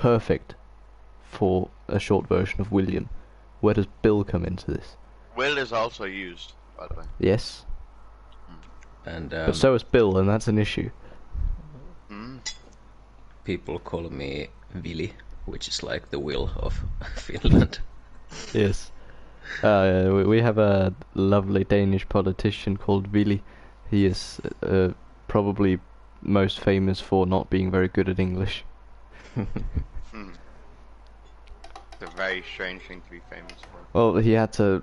perfect for a short version of William. Where does Bill come into this? Will is also used, by the way. Yes. And But so is Bill, and that's an issue. people call me Vili, which is like the will of Finland. Yes. We have a lovely Danish politician called Willy. He is probably most famous for not being very good at English. It's a very strange thing to be famous for. Well, he had to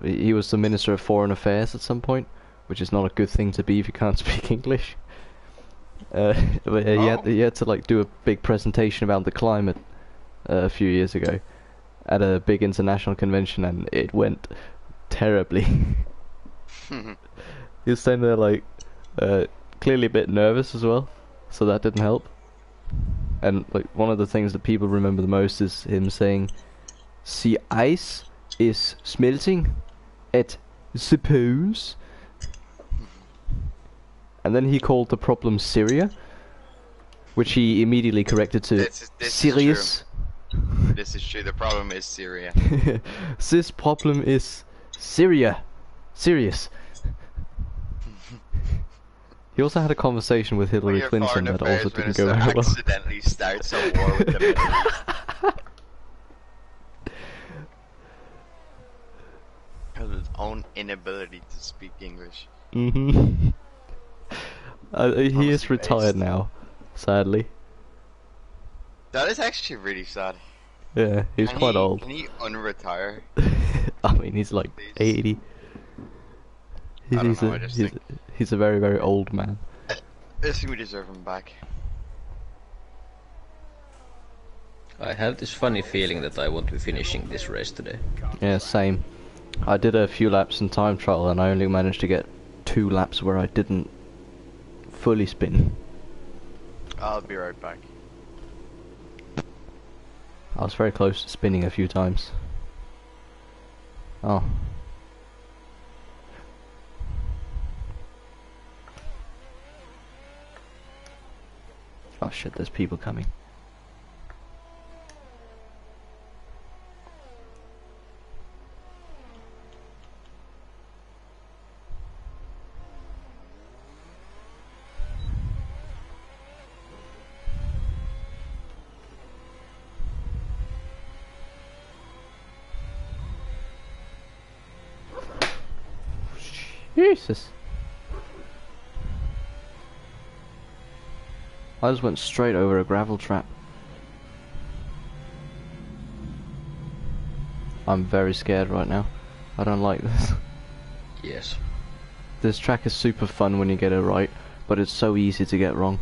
he was the Minister of Foreign Affairs at some point, which is not a good thing to be if you can't speak English. But he had to like do a big presentation about the climate a few years ago at a big international convention, and it went terribly. He was standing there like clearly a bit nervous as well, so that didn't help. And like one of the things that people remember the most is him saying, "The ice is smelting at suppose." And then he called the problem Syria, which he immediately corrected to Sirius. This is true. The problem is Syria. This problem is Syria. Serious. He also had a conversation with Hillary Clinton that also didn't go very well. Accidentally starts a war with the Middle East. Because of his own inability to speak English. He is retired now, sadly. That is actually really sad. Yeah, he's quite old. Can he unretire? I mean, he's like 80. He's a very, very old man. I think we deserve him back. I have this funny feeling that I won't be finishing this race today. Yeah, same. I did a few laps in time trial and I only managed to get 2 laps where I didn't fully spin. I'll be right back. I was very close to spinning a few times. Oh. Oh shit, there's people coming. Jesus. I just went straight over a gravel trap. I'm very scared right now. I don't like this. Yes. This track is super fun when you get it right, but it's so easy to get wrong.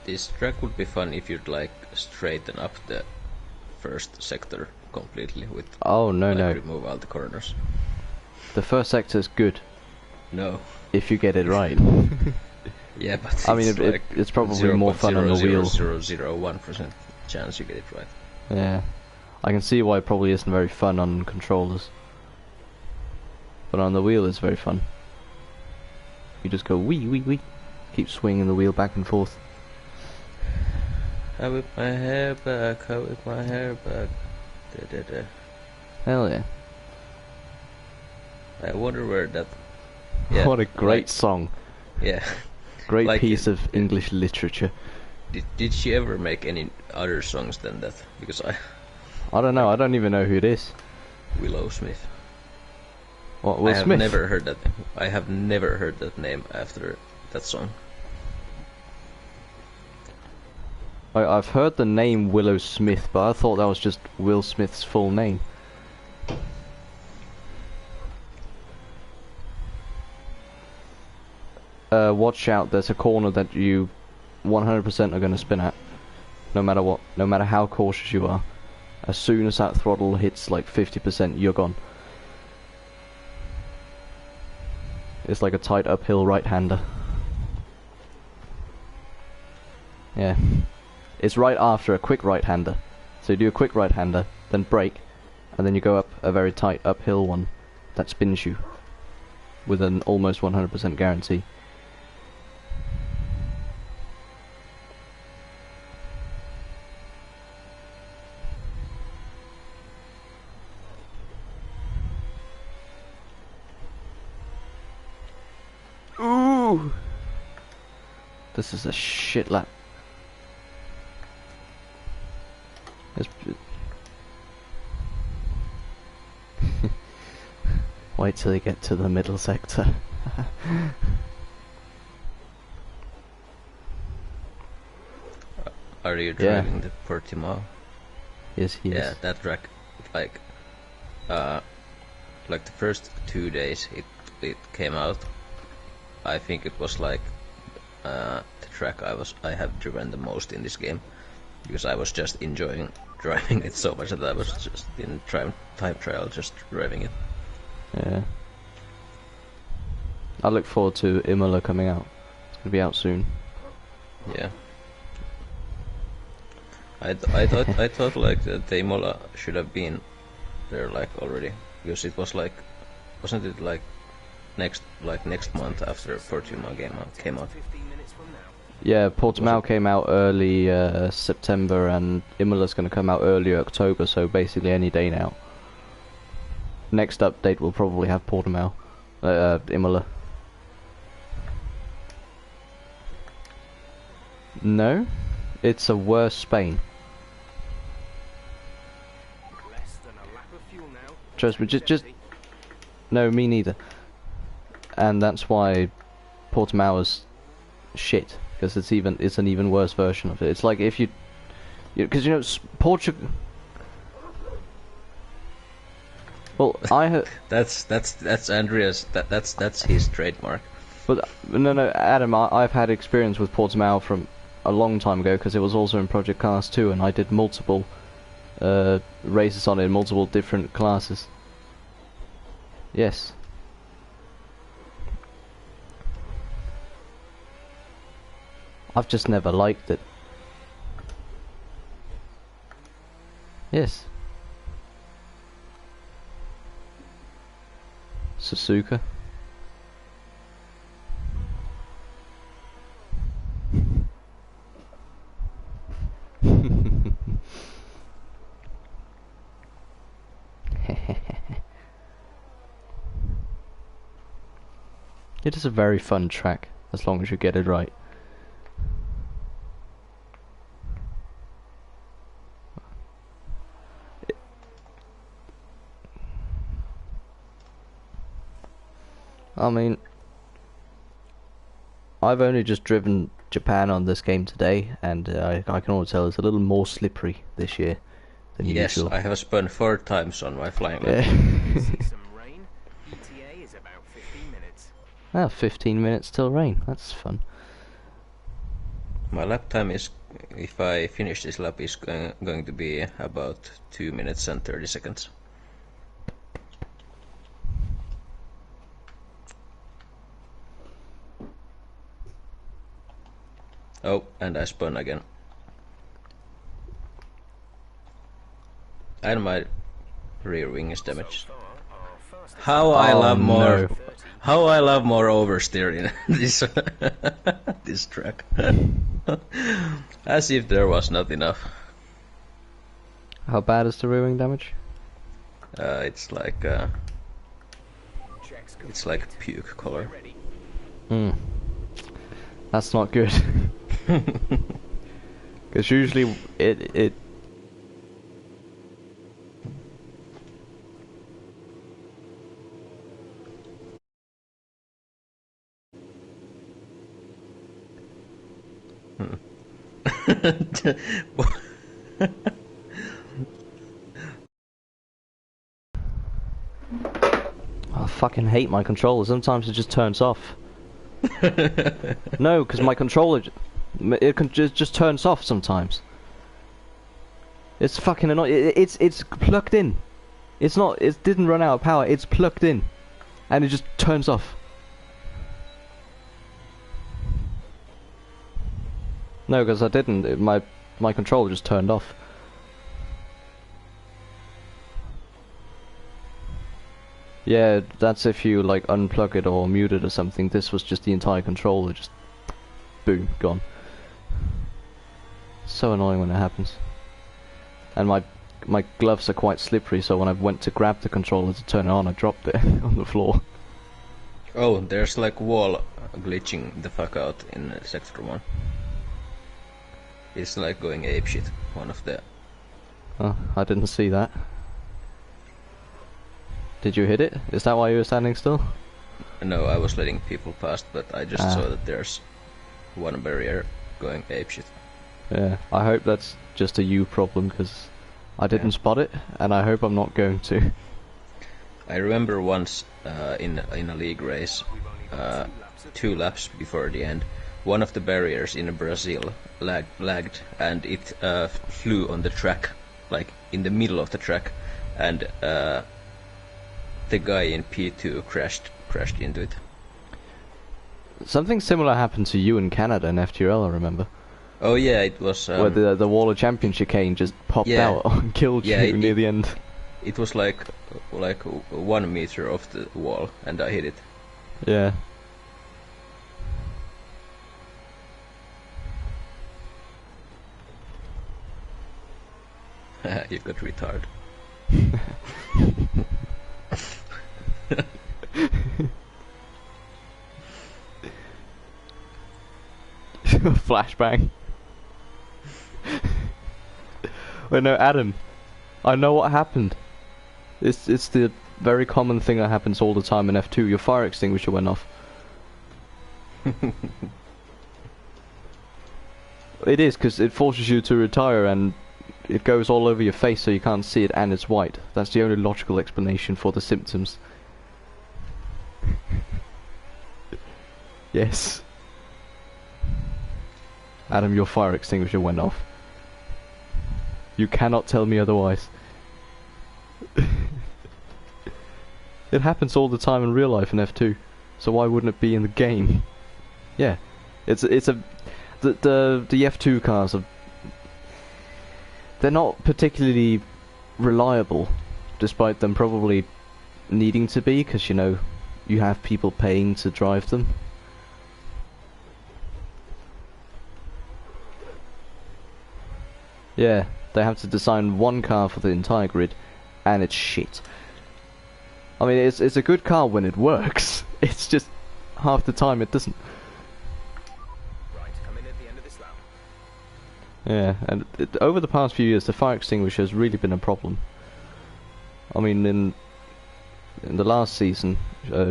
This track would be fun if you'd like straighten up the first sector completely with remove all the corners. The first sector is good. No. If you get it right. Yeah, but I mean, it's probably more fun on the wheel. 0.001% chance you get it right. Yeah, I can see why it probably isn't very fun on controllers, but on the wheel it's very fun. You just go wee wee wee, keep swinging the wheel back and forth. I whip my hair back, I whip my hair back. Da, da, da. Hell yeah. I wonder where that... Yeah, what a great song. Yeah. Great piece of English literature. Did she ever make any other songs than that? Because I don't know, I don't even know who it is. Willow Smith. What, Will Smith? I have never heard that name after that song. I've heard the name Willow Smith, but I thought that was just Will Smith's full name. Watch out, there's a corner that you 100% are going to spin at. No matter what, no matter how cautious you are. As soon as that throttle hits like 50%, you're gone. It's like a tight uphill right-hander. Yeah. It's right after a quick right-hander. So you do a quick right-hander, then brake, and then you go up a very tight uphill one that spins you with an almost 100% guarantee. No! This is a shit lap. Wait till you get to the middle sector. Are you driving the Portimao? Yes, he is. Yeah, that track, like the first 2 days it came out, I think it was like the track I have driven the most in this game, because I was just enjoying driving it so much that I was just in time trial just driving it. Yeah. I look forward to Imola coming out. It's gonna be out soon. Yeah. I thought like that the Imola should have been there like already, because it was like, wasn't it like next month after Portimao came out? Yeah, Portimao came out early September, and Imola's going to come out early October, so basically any day now. Next update will probably have Portimao, Imola. No, it's a worse Spain. Trust me, just no, me neither. And that's why Portimao is shit, because it's an even worse version of it. It's like if because you know Portugal. Well, I heard that's Andreas. That's his trademark. But no, Adam, I've had experience with Portimao from a long time ago, because it was also in Project Cars 2, and I did multiple races on it in multiple different classes. Yes. I've just never liked it. Yes. Suzuka. It is a very fun track, as long as you get it right. I mean, I've only just driven Japan on this game today, and I can always tell it's a little more slippery this year than usual. Yes, I have spun 4 times on my flying lap. Ah, 15 minutes till rain. That's fun. My lap time is, if I finish this lap, is going to be about 2 minutes and 30 seconds. Oh, and I spun again. And my rear wing is damaged. How I love more oversteer in this this track. As if there was not enough. How bad is the rear wing damage? It's like puke color. That's not good. Because usually it I fucking hate my controller. Sometimes it just turns off. No, because my controller, just turns off sometimes. It's fucking annoying. It's plugged in. It's not. It didn't run out of power. It's plugged in, and it just turns off. No, because I didn't. My controller just turned off. Yeah, that's if you like unplug it or mute it or something. This was just the entire controller, just boom, gone. So annoying when it happens. And my gloves are quite slippery, so when I went to grab the controller to turn it on, I dropped it on the floor. Oh, there's like wall glitching the fuck out in Sector 1. It's like going apeshit. One of the... Oh, I didn't see that. Did you hit it? Is that why you were standing still? No, I was letting people past, but I just saw that there's one barrier going apeshit. Yeah, I hope that's just a you problem, because I didn't spot it, and I hope I'm not going to. I remember once in a league race, 2 laps before the end, one of the barriers in Brazil lagged, and it flew on the track, like in the middle of the track, and the guy in P2 crashed into it. Something similar happened to you in Canada in FTRL, I remember. Oh yeah, it was... where the wall of championship chicane just popped out and killed you near the end. It was like 1 meter off the wall, and I hit it. Yeah. You got retarded. Flashbang. Wait, no, Adam. I know what happened. It's the very common thing that happens all the time in F2. Your fire extinguisher went off. It is, because it forces you to retire and it goes all over your face so you can't see it and it's white. That's the only logical explanation for the symptoms. Yes. Adam, your fire extinguisher went off. You cannot tell me otherwise. It happens all the time in real life in F2, so why wouldn't it be in the game? Yeah, the F2 cars are, they're not particularly reliable, despite them probably needing to be, because you know you have people paying to drive them. Yeah, they have to design one car for the entire grid, and it's shit. I mean, it's a good car when it works. It's just half the time it doesn't. Right, come in at the end of this lap. Yeah, and over the past few years, the fire extinguisher has really been a problem. I mean, in the last season,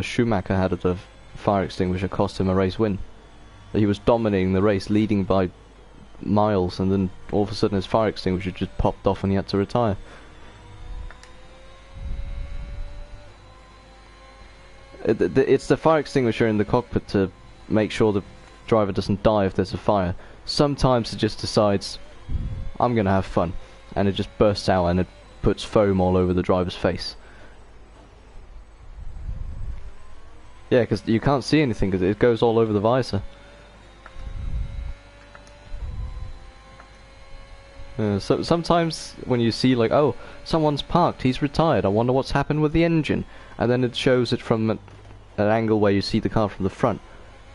Schumacher had a fire extinguisher cost him a race win. He was dominating the race, leading by miles, and then all of a sudden his fire extinguisher just popped off and he had to retire. It's the fire extinguisher in the cockpit to make sure the driver doesn't die if there's a fire. Sometimes it just decides, I'm gonna have fun, and it just bursts out and it puts foam all over the driver's face. Yeah, because you can't see anything because it goes all over the visor. So sometimes when you see like, oh, someone's parked, he's retired, I wonder what's happened with the engine, and then it shows it from an angle where you see the car from the front,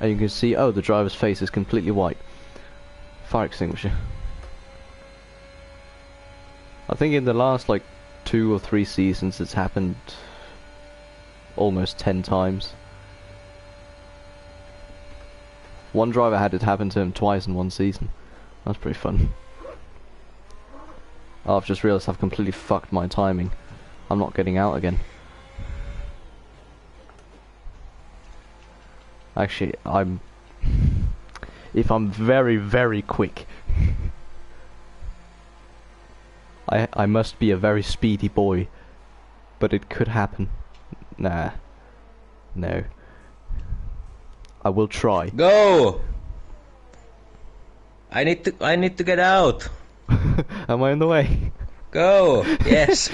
and you can see, oh, the driver's face is completely white. Fire extinguisher. I think in the last like 2 or 3 seasons it's happened almost 10 times. One driver had it happen to him twice in one season. That's pretty fun. Oh, I've just realised I've completely fucked my timing. I'm not getting out again. Actually, if I'm very, very quick, I must be a very speedy boy. But it could happen. Nah. No. I will try. Go! I need to get out. Am I in the way? Go! Yes.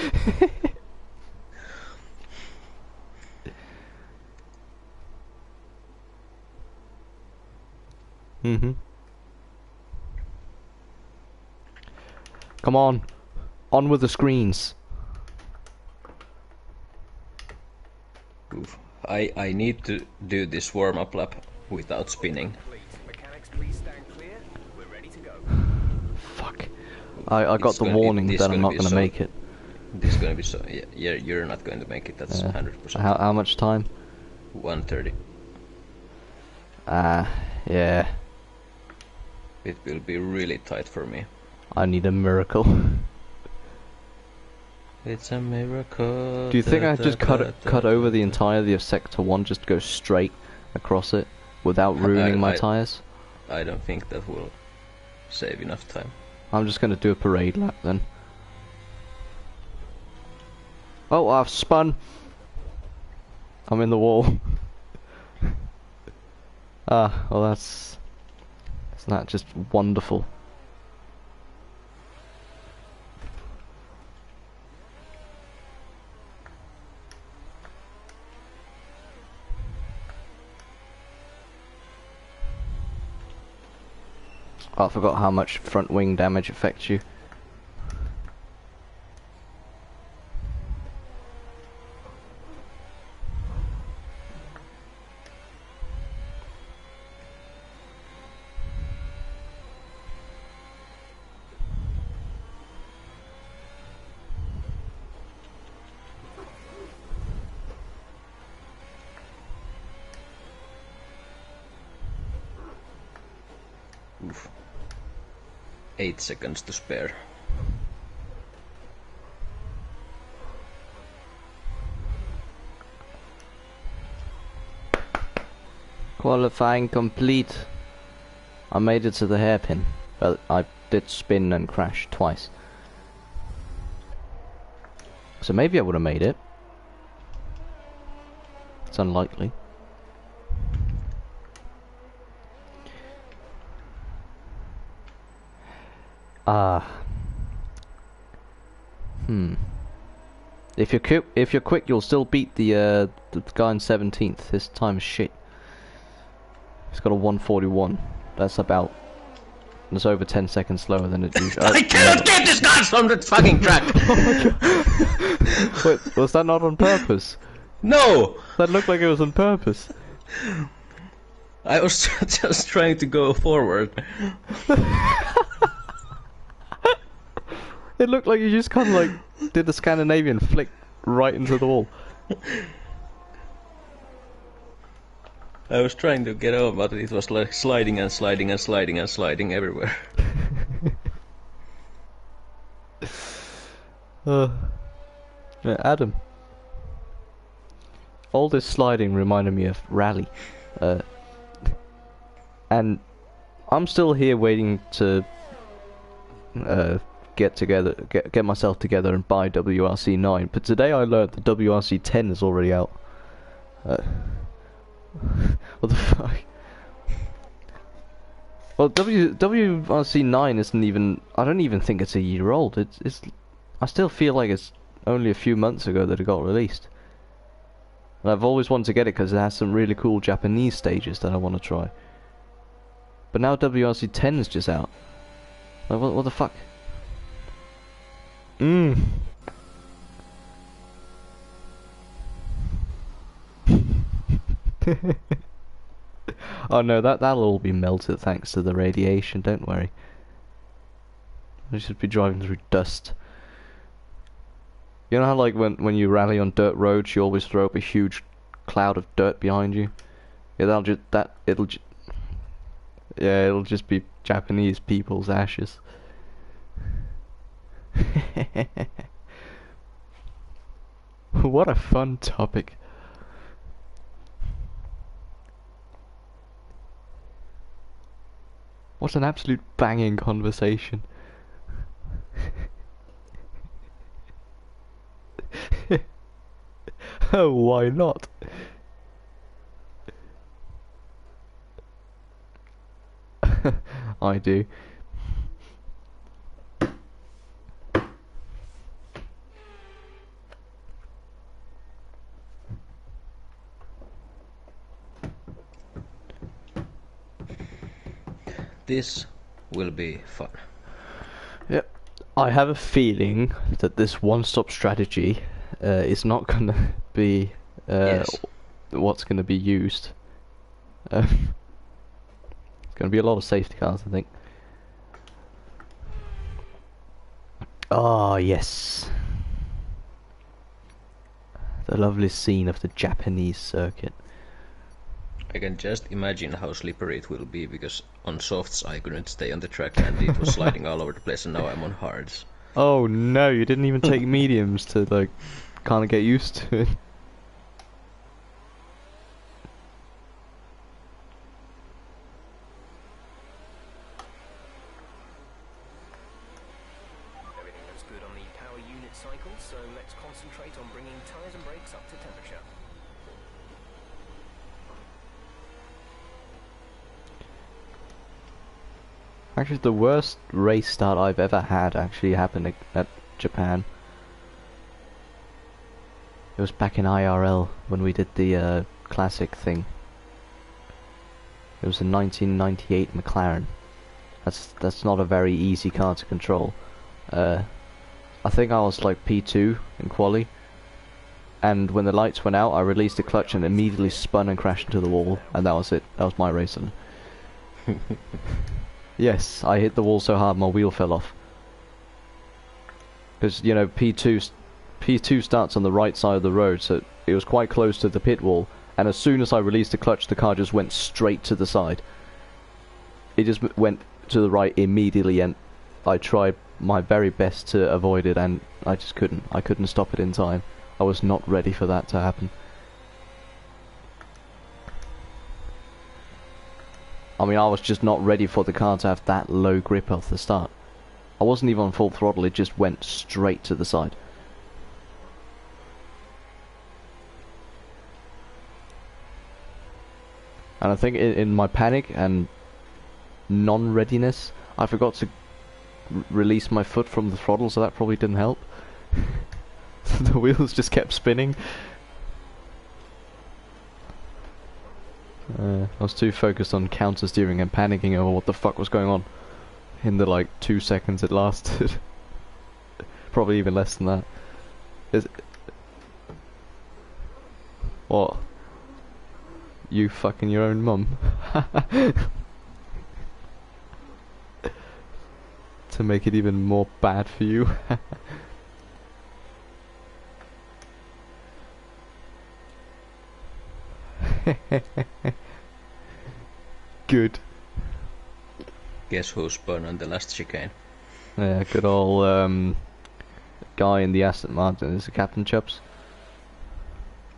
Come on with the screens. Oof. I need to do this warm-up lap without spinning. Mechanics, please stand clear. We're ready to go. Fuck. I got the warning that I'm not gonna make it. This is gonna be so... Yeah, you're not going to make it, that's 100%. How much time? 1:30. Yeah. It will be really tight for me. I need a miracle. It's a miracle. Do you think I just cut over the entirety of Sector 1, just go straight across it, without ruining my tyres? I don't think that will save enough time. I'm just gonna do a parade lap then. Oh, I've spun! I'm in the wall. Ah, well isn't that just wonderful? Oh, I forgot how much front wing damage affects you. Oof. 8 seconds to spare. Qualifying complete. I made it to the hairpin, but I did spin and crash twice. So maybe I would have made it. It's unlikely. If you're quick, you'll still beat the guy in 17th. His time is shit. He's got a 141. That's over 10 seconds slower than it usually. I cannot get this guy from the fucking track. Wait, was that not on purpose? No. That looked like it was on purpose. I was just trying to go forward. It looked like you just kind of like did the Scandinavian flick right into the wall. I was trying to get over, but it was like sliding and sliding and sliding and sliding everywhere. Yeah, Adam. All this sliding reminded me of Rally. And I'm still here waiting to get myself together and buy WRC 9, but today I learned that WRC 10 is already out. What the fuck? Well, WRC 9 isn't even. I don't even think it's a year old. It's. I still feel like it's only a few months ago that it got released. And I've always wanted to get it because it has some really cool Japanese stages that I want to try. But now WRC 10 is just out. Like, what the fuck? Oh no, that'll all be melted thanks to the radiation, don't worry. I should be driving through dust. You know how like when you rally on dirt roads you always throw up a huge cloud of dirt behind you? Yeah, it'll just be Japanese people's ashes. What a fun topic. What an absolute banging conversation. Oh, why not? I do. This will be fun. Yep. I have a feeling that this one-stop strategy is not gonna be what's gonna be used. It's gonna be a lot of safety cars, I think. Ah, yes. The lovely scene of the Japanese circuit. I can just imagine how slippery it will be, because on softs I couldn't stay on the track and it was sliding all over the place, and now I'm on hards. Oh no, you didn't even take mediums to like kind of get used to it. Everything looks good on the power unit cycle, so let's concentrate on bringing tires and brakes up to temperature. Actually, the worst race start I've ever had actually happened at Japan. It was back in IRL when we did the classic thing. It was a 1998 McLaren. That's not a very easy car to control. I think I was like P2 in quali, and when the lights went out, I released the clutch and immediately spun and crashed into the wall, and that was it. That was my race. Yes, I hit the wall so hard my wheel fell off. Because, you know, P2 starts on the right side of the road, so it was quite close to the pit wall, and as soon as I released the clutch, the car just went straight to the side. It just went to the right immediately, and I tried my very best to avoid it, and I just couldn't. I couldn't stop it in time. I was not ready for that to happen. I mean, I was just not ready for the car to have that low grip off the start. I wasn't even on full throttle, it just went straight to the side. And I think in my panic and non-readiness, I forgot to release my foot from the throttle, so that probably didn't help. The wheels just kept spinning. I was too focused on counter steering and panicking over what the fuck was going on in the like 2 seconds it lasted. Probably even less than that. What? You fucking your own mum? To make it even more bad for you. Good. Guess who spun on the last chicane? Yeah, good old guy in the Aston Martin. Is it Captain Chubbs?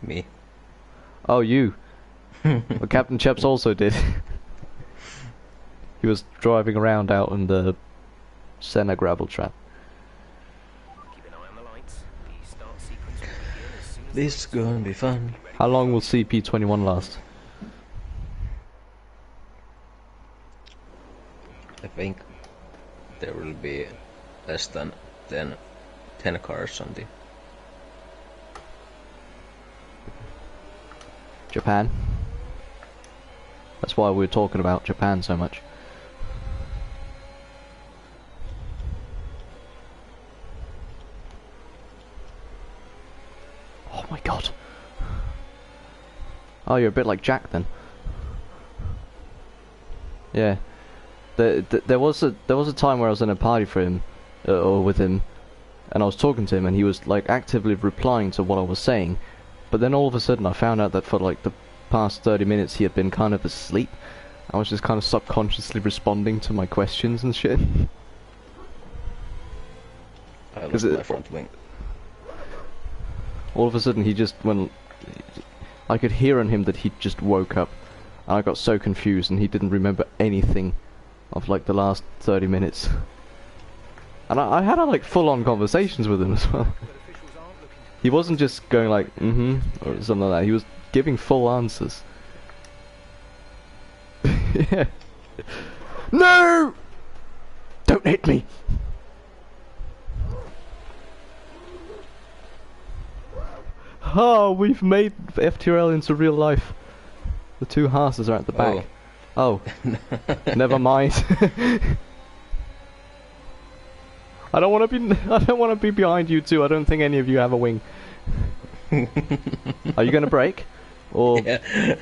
Me. Oh, you. Well, Captain Chubbs also did. He was driving around out in the Senna gravel trap. Keep an eye on the lights. The start sequence will begin as soon as This is gonna be fun. How long will CP21 last? I think there will be less than 10 cars on the... Japan. That's why we're talking about Japan so much. Oh my god. Oh, you're a bit like Jack then. Yeah. There was a time where I was in a party for him, or with him, and I was talking to him, and he was like actively replying to what I was saying, but then all of a sudden I found out that for like the past 30 minutes he had been kind of asleep. I was just kind of subconsciously responding to my questions and shit. I lost my front wing. All of a sudden he just, when I could hear on him that he just woke up, and I got so confused, and he didn't remember anything of like the last 30 minutes. And I had like full-on conversations with him as well. He wasn't just going like, or something like that. He was giving full answers. Yeah. No! Don't hit me! Oh, we've made FTRL into real life. The two Haas's are at the back. Oh. Never mind. I don't want to be behind you two. I don't think any of you have a wing. Are you going to brake? Or Yeah.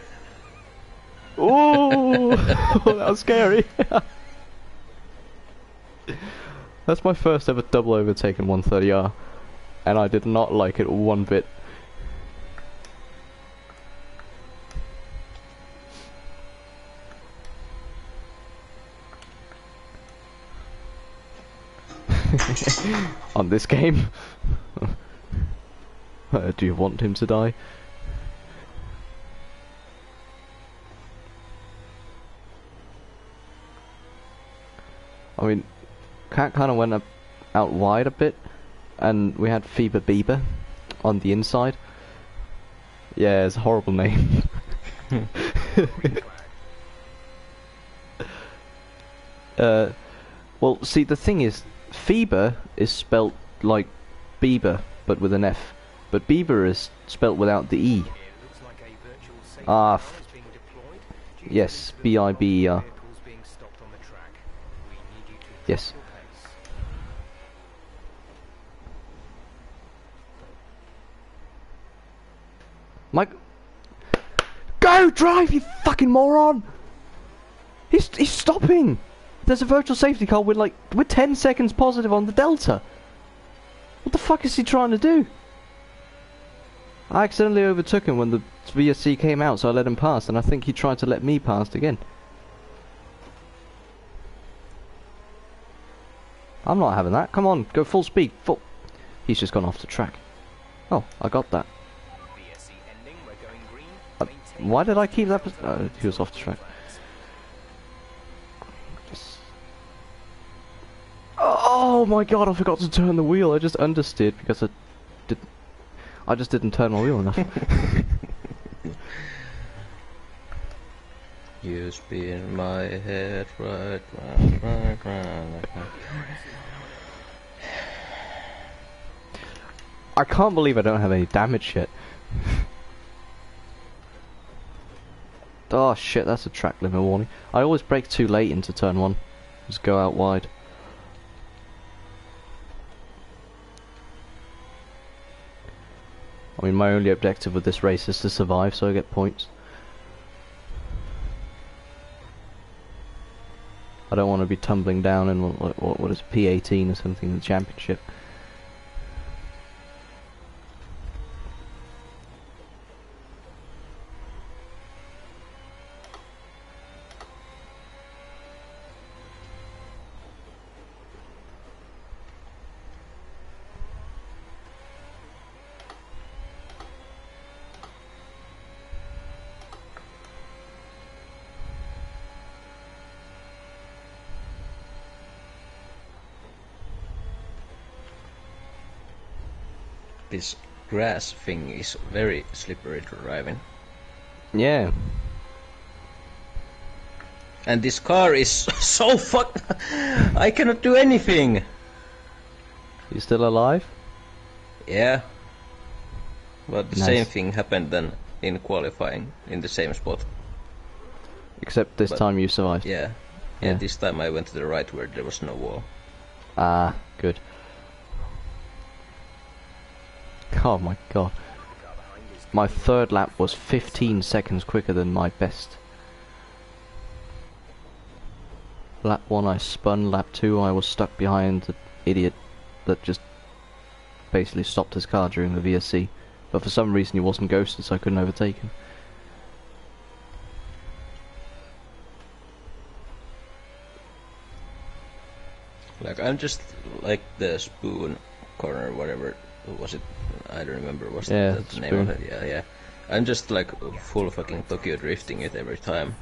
Ooh, that was scary. That's my first ever double overtake in 130R, and I did not like it one bit. On this game. Do you want him to die? I mean, Cat kind of went out wide a bit, and we had Fever Bieber on the inside. Yeah, it's a horrible name. Well, see, the thing is, Fever is spelt like Bieber, but with an F. But Bieber is spelt without the E. Ah, yes, B-I-B-E-R. Yes. Mike, go drive, you fucking moron! He's stopping. There's a virtual safety car with 10 seconds positive on the Delta. What the fuck is he trying to do? I accidentally overtook him when the VSC came out, so I let him pass, and I think he tried to let me pass again. I'm not having that. Come on, go full speed. Full. He's just gone off the track. Oh, I got that. Why did I keep that? He was off the track. Oh my god, I forgot to turn the wheel. I just understeered because I just didn't turn my wheel enough. You spin my head right, right, right, right. I can't believe I don't have any damage yet. Oh shit, that's a track limit warning. I always brake too late into turn 1. Just go out wide. I mean, my only objective with this race is to survive, so I get points. I don't want to be tumbling down in what is P18 or something in the championship. This grass thing is very slippery driving. Yeah. And this car is so I cannot do anything! You still alive? Yeah. But the Nice. same thing happened then in qualifying, in the same spot. Except this time you survived. Yeah. Yeah. And this time I went to the right where there was no wall. Ah, good. Oh my god. My third lap was 15 seconds quicker than my best. Lap 1 I spun, lap 2 I was stuck behind the idiot that just basically stopped his car during the VSC. But for some reason he wasn't ghosted, so I couldn't overtake him. Like, I'm just like the spoon corner, whatever was it? I don't remember. Was Yeah, that the name of it? Yeah, yeah. I'm just like full fucking Tokyo drifting it every time.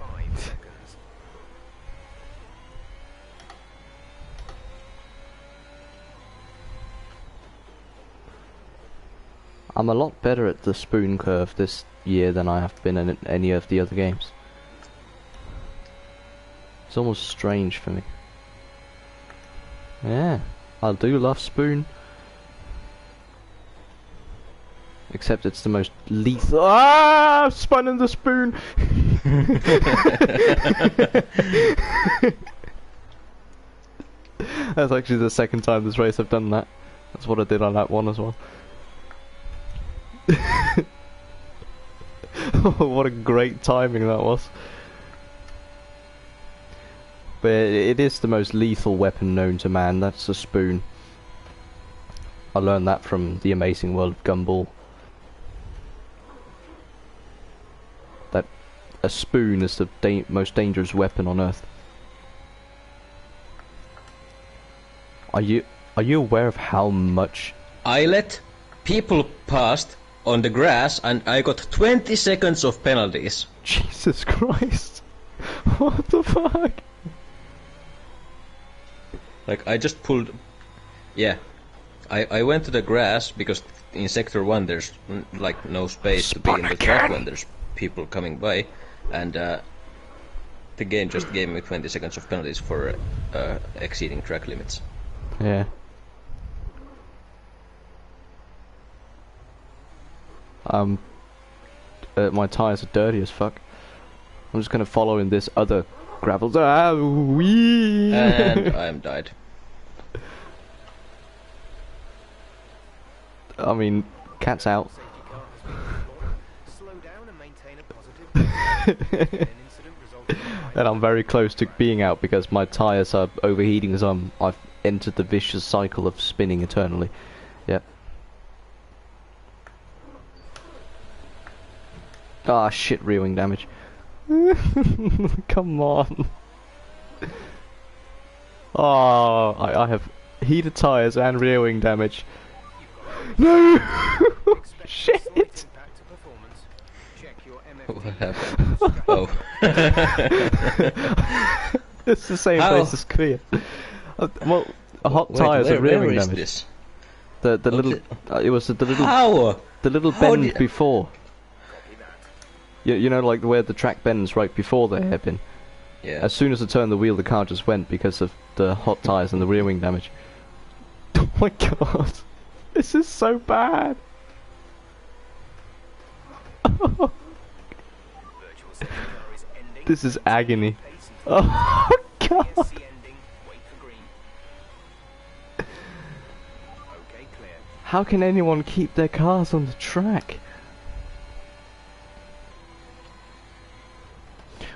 I'm a lot better at the spoon curve this year than I have been in any of the other games. It's almost strange for me. Yeah, I do love spoon. Except it's the most lethal. Ah! Spun in the spoon! That's actually the second time this race I've done that. That's what I did on that one as well. What a great timing that was. But it is the most lethal weapon known to man. That's a spoon. I learned that from The Amazing World of Gumball. That a spoon is the most dangerous weapon on Earth. I Are you aware of how much? I let people past on the grass and I got 20 seconds of penalties. Jesus Christ! What the fuck? Like, I just pulled... Yeah. I went to the grass because in Sector 1 there's like no space to be in the track when there's people coming by, and the game just gave me 20 seconds of penalties for exceeding track limits. Yeah. My tires are dirty as fuck. I'm just gonna follow in this other gravel. Ah, wee! And I'm died. I mean, cat's out. Safety car has been deployed. Slow down and maintain a positive pace. An incident resulted in And I'm very close to being out because my tires are overheating as I've entered the vicious cycle of spinning eternally. Yep. Ah, shit, rear wing damage. Come on. Oh, I have heated tires and rear wing damage. No! expect Shit! slight impact to performance. Check your What MFD. happened? Oh. It's the same How? place as Korea. Well, hot Wait, tires and rear where wing is damage. this? The Okay. little it was the little How? How bend did- before. Copy that. You know, like where the track bends right before the hairpin. Yeah. As soon as I turned the wheel, the car just went because of the hot tires and the rear wing damage. Oh my god, this is so bad. Virtual safety car is ending. This is agony. Pace until Oh god. PSC ending. Wait for green. Okay, clear. How can anyone keep their cars on the track?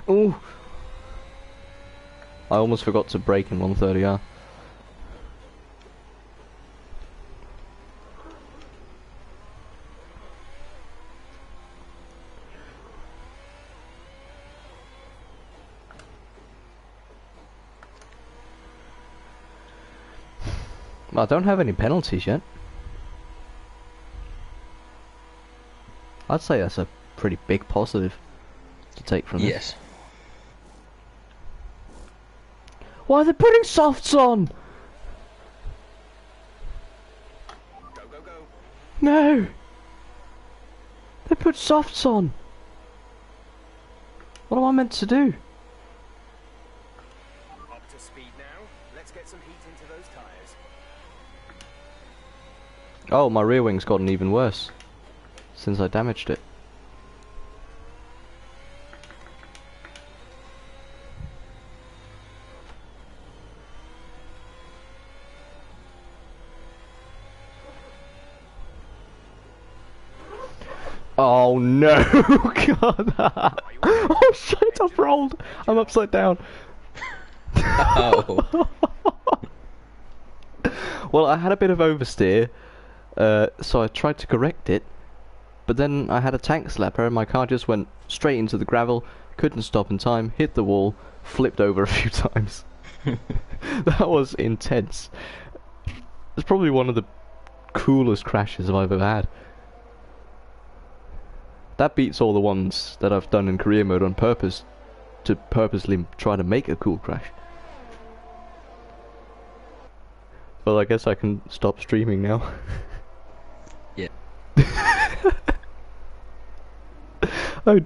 Ooh. I almost forgot to brake in 130R. I don't have any penalties yet. I'd say that's a pretty big positive to take from this. Yes. Why are they putting softs on? Go, go, go. No! They put softs on! What am I meant to do? Up to speed now. Let's get some heat into those tires. Oh, my rear wing's gotten even worse since I damaged it. Oh no! God! Oh shit! I've rolled. I'm upside down. Oh. Well, I had a bit of oversteer, so I tried to correct it, but then I had a tank slapper and my car just went straight into the gravel, couldn't stop in time, hit the wall, flipped over a few times. That was intense. It's probably one of the coolest crashes I've ever had. That beats all the ones that I've done in career mode on purpose, to purposely try to make a cool crash. Well, I guess I can stop streaming now. Yeah. Oh